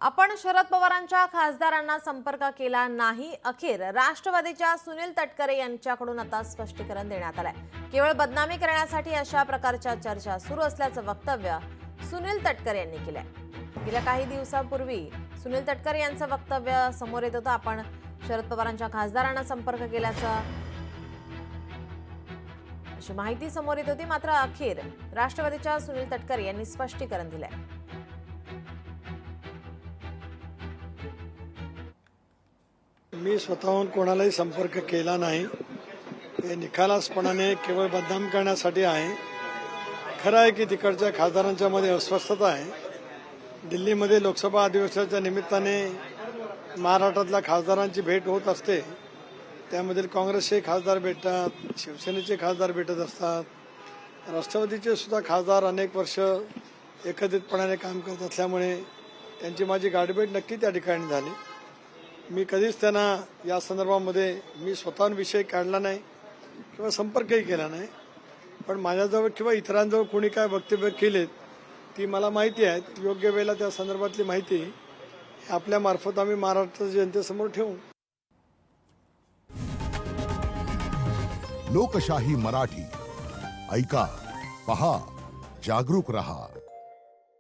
आपण शरद पवारांच्या खासदारांना संपर्क केला नाही। अखेर राष्ट्रवादीच्या सुनील तटकरे यांच्याकडून आता स्पष्टीकरण देण्यात आलंय। केवळ बदनामी करण्यासाठी अशा प्रकारच्या चर्चा सुरू असल्याचं वक्तव्य सुनील तटकरे यांनी केलंय। गेल्या काही दिवसांपूर्वी सुनील तटकरे यांचं वक्तव्य समोर येत होतं। आपण शरद पवारांच्या खासदारांना संपर्क केल्याचं अशी माहिती समोर येत होती, मात्र अखेर राष्ट्रवादीच्या सुनील तटकरे यांनी स्पष्टीकरण दिलंय। मी स्वतःहून कोणालाही संपर्क केला नाही। हे निखालसपणाने केवळ बदनाम करण्यासाठी आहे। खरं आहे की तिकडच्या खासदारांच्या मध्ये अस्वस्थता आहे। दिल्लीमध्ये लोकसभा अधिवेशनाच्या निमित्ताने महाराष्ट्रातल्या खासदारांची भेट होत असते। त्यामधील काँग्रेसचे खासदार भेटतात, शिवसेनेचे खासदार भेटत असतात, राष्ट्रवादीचे सुद्धा खासदार अनेक वर्ष एकत्रितपणाने काम करत असल्यामुळे त्यांची माझी गाठभेट नक्की त्या ठिकाणी झाली। मी कधीच त्यांना या संदर्भामध्ये मी स्वतःहून विषय काढला नाही किंवा संपर्कही केला नाही। पण माझ्याजवळ किंवा इतरांजवळ कोणी काय वक्तव्य केलेत ती मला माहिती आहे। योग्य वेळेला त्या संदर्भातली माहिती आपल्या मार्फत आम्ही महाराष्ट्राच्या जनतेसमोर ठेवू। लोकशाही मराठी ऐका, पहा, जागरूक रहा।